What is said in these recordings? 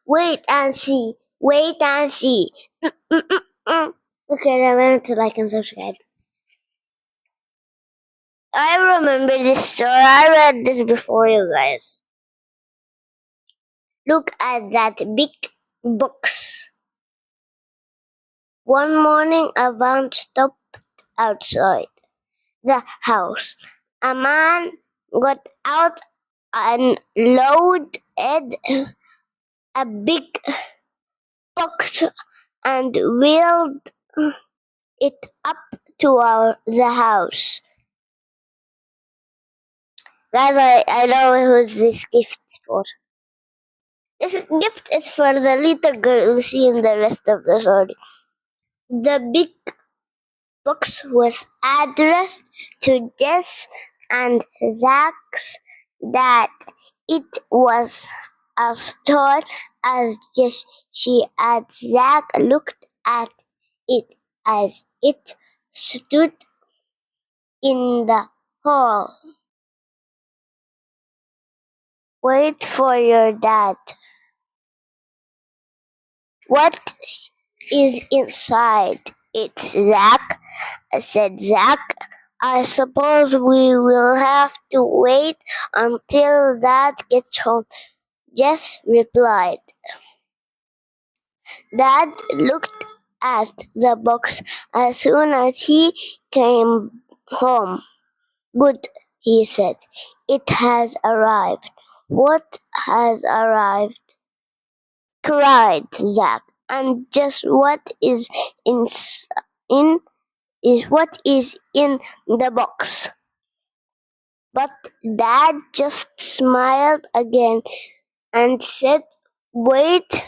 Wait and see. Wait and see. Okay, remember to like and subscribe. I remember this story. I read this before, you guys. Look at that big box. One morning, a van stopped outside the house. A man got out and loaded a big box and wheeled it up to the house. Guys, I know who this gift is for. This gift is for the little girl you see in the rest of the story. The big box was addressed to Jess and Zach's dad. It was as tall as Jess. She and Zach looked at it as it stood in the hall. Wait for your dad. What is inside it, Zach? Said Zach. I suppose we will have to wait until Dad gets home. Jess replied. Dad looked at the box as soon as he came home. Good, he said. It has arrived. What has arrived? Cried Zach. And just what is what is in the box. But Dad just smiled again and said, Wait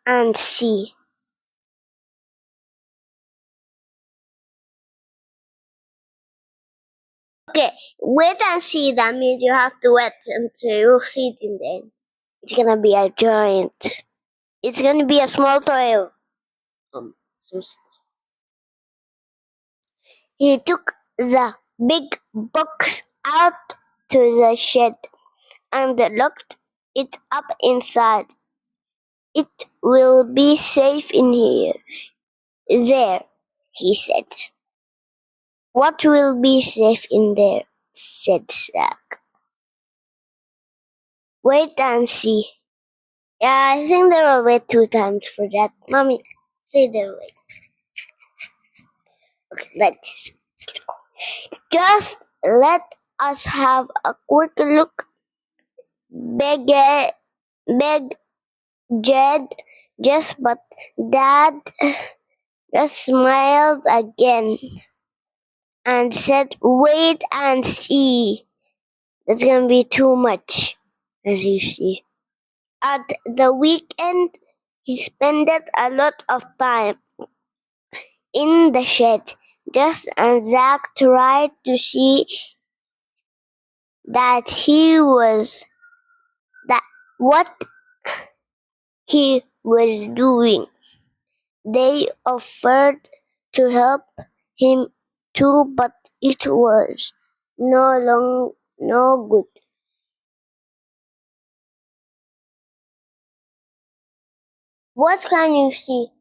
and see. Okay, wait and see. That means you have to wait until you see it in the end. It's gonna be a giant. It's gonna be a small toy of He took the big box out to the shed and locked it up inside. It will be safe in here. There, he said. What will be safe in there? Said Zach. Wait and see. Yeah, I think they will wait 2 times for that. Mommy, say they'll wait. Okay, let's just let us have a quick look. Begged Jess, but Dad just smiled again and said, Wait and see. That's gonna be too much, as you see. At the weekend, he spent a lot of time in the shed. Jess and Zach tried to see what he was doing. They offered to help him too, but it was no good. What can you see?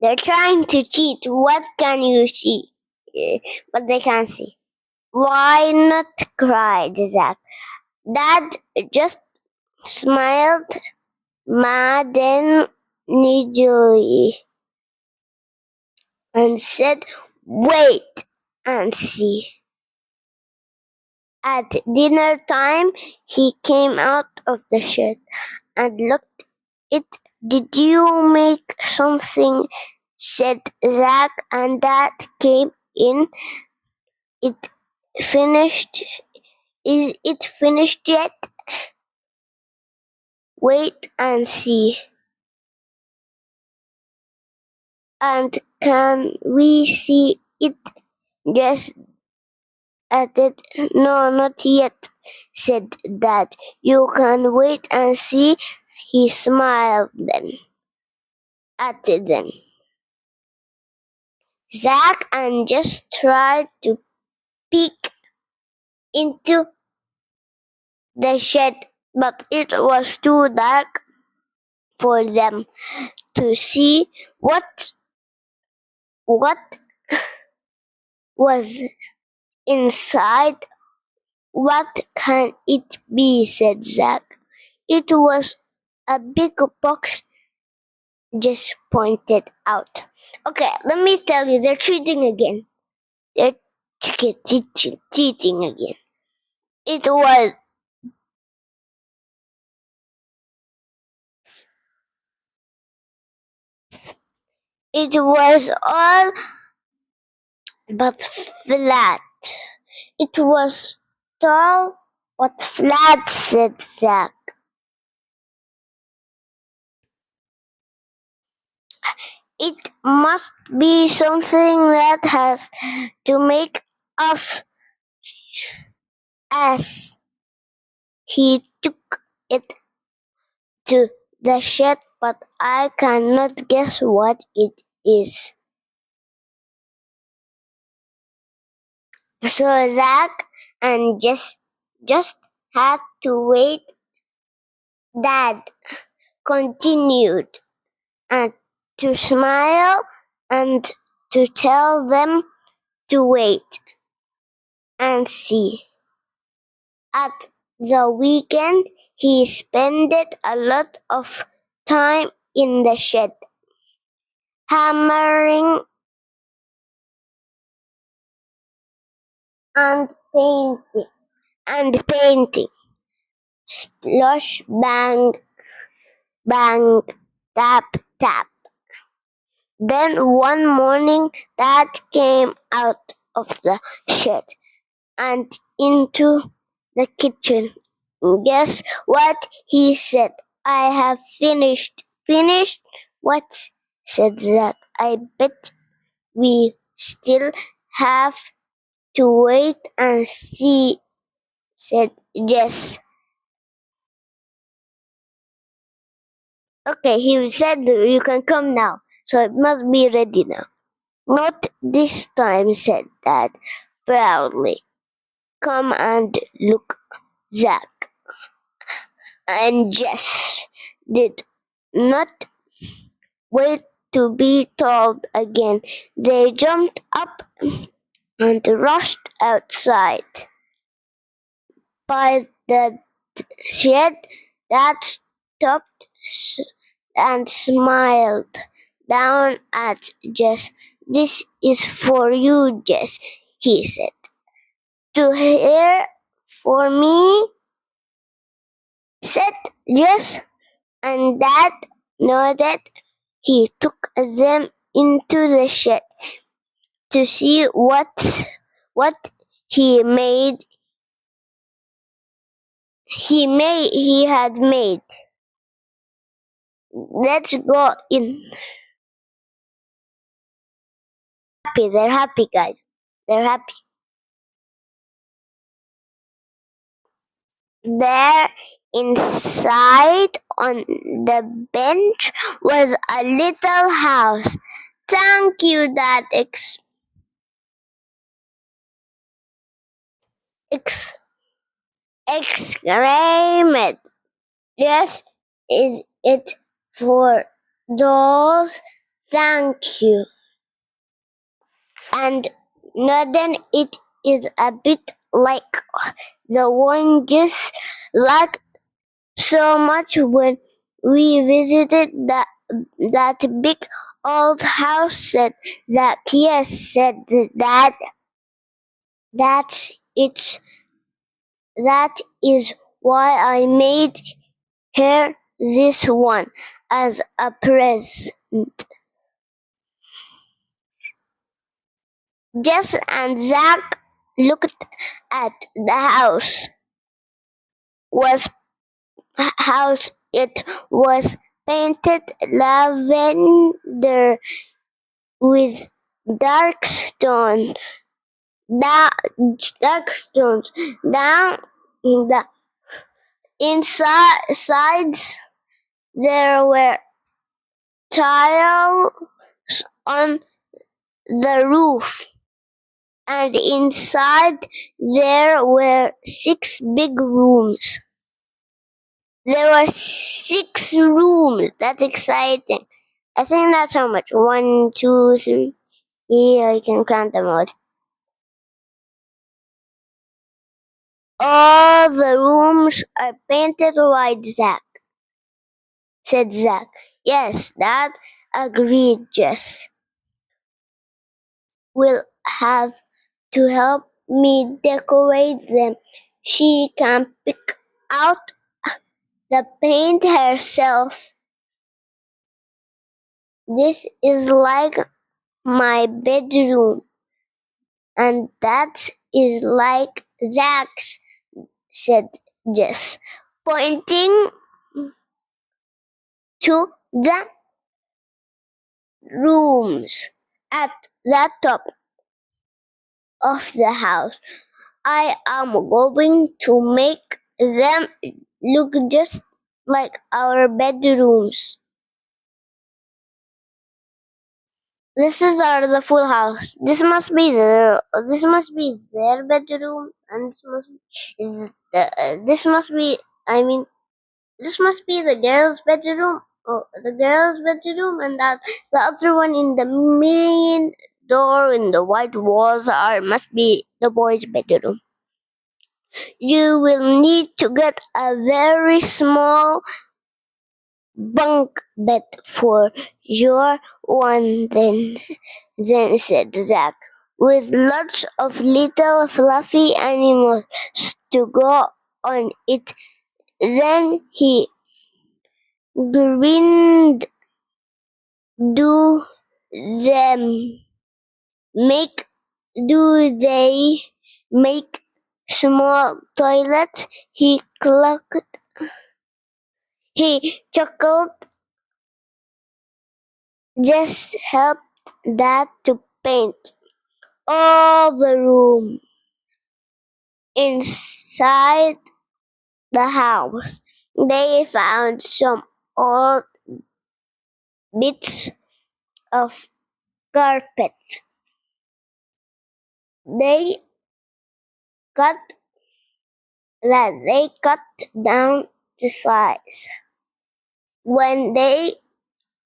They're trying to cheat. What can you see? But they can't see. Why not? Cried Zach. Dad just smiled maddeningly and said, Wait and see. At dinner time, he came out of the shed and looked it. Did you make something? Said Zach, and Dad came in. Is it finished yet? Wait and see. And can we see it? Yes, added. No, not yet, said Dad. You can wait and see. He smiled then. At them. Zach and Jess tried to peek into the shed, but it was too dark for them to see what was inside. What can it be? Said Zach. It was a big box, Jess pointed out. Okay, let me tell you, they're cheating again. They're cheating again. It was all but flat. It was tall but flat, said Zach. It must be something that has to make us as he took it to the shed, but I cannot guess what it is. So Zach and just had to wait. Dad continued and to smile and to tell them to wait and see. At the weekend, he spent a lot of time in the shed, hammering and painting. Splosh, bang, bang, tap, tap. Then one morning, Dad came out of the shed and into the kitchen. Guess what he said? I have finished. Finished? What? Said Zach. I bet we still have to wait and see, said Jess. Okay, he said you can come now, so it must be ready now. Not this time, said Dad proudly. Come and look, Zach. And Jess did not wait to be told again. They jumped up and rushed outside. By the shed, Dad stopped and smiled down at Jess. This is for you, Jess, he said. To hear for me, said Jess, and Dad nodded. He took them into the shed to see what he had made. Let's go in. They're happy, guys. They're happy. There inside on the bench was a little house. Thank you, Dad exclaimed. Yes, is it for dolls? Thank you. And then it is a bit like the one just like so much when we visited that big old house, said Zach. Yes, said Dad. That is why I made her this one as a present. Jess and Zach looked at the house. It was painted lavender with dark stones. Dark stones down in the insides. There were tiles on the roof, and inside there were 6 big rooms. There were 6 rooms. That's exciting. I think that's how much. 1, 2, 3. Yeah, I can count them out. All the rooms are painted white, said Zack. Yes, Dad, agreed Jess. Will have to help me decorate them. She can pick out the paint herself. This is like my bedroom, and that is like Zack's, said Jess, pointing to the rooms at the top of the house. I am going to make them look just like our bedrooms. This is the full house. This must be their bedroom, and this must be I mean this must be the girls' bedroom. Oh, the girls' bedroom, and that the other one in the main door in the white walls must be the boys' bedroom. You will need to get a very small bunk bed for your one then said Zack, with lots of little fluffy animals to go on it. Then he grinned. Do them make do they make small toilets? He chuckled. Just helped Dad to paint all the room inside the house. They found some old bits of carpet. They cut they cut down to size. When they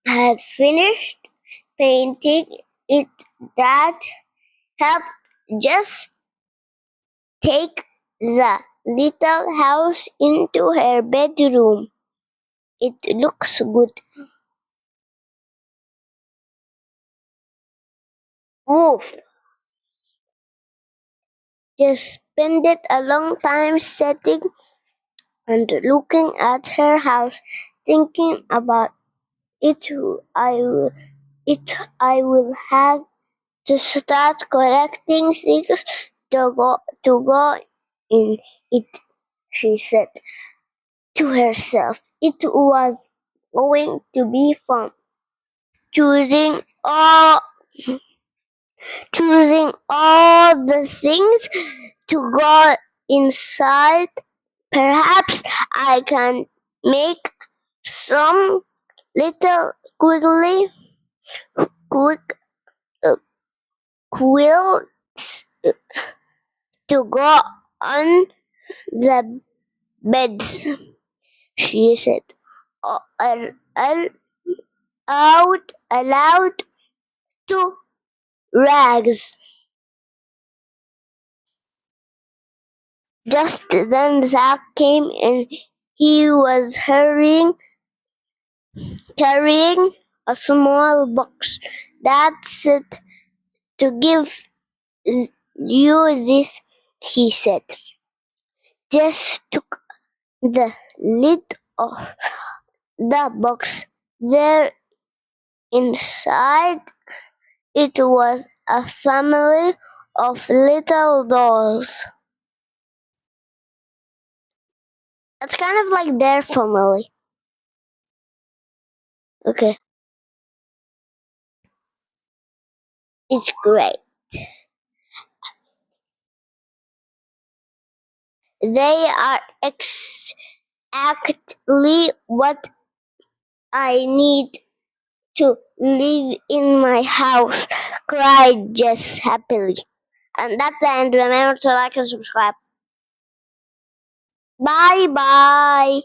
had finished painting it, Dad helped just take the little house into her bedroom. It looks good. Woof! Just spent a long time sitting and looking at her house, thinking about it. I will have to start collecting things to go in it, she said to herself. It was going to be fun choosing all choosing all the things to go inside. Perhaps I can make some little quick quilts to go on the beds, she said out aloud to Rags. Just then Zack came in. He was carrying a small box. That's it. To give you this, he said. Just took the lid off the box. There inside it was a family of little dolls. It's kind of like their family. Okay. It's great. They are exactly what I need to live in my house, cried Jess happily. And that's the end. Remember to like and subscribe. Bye bye.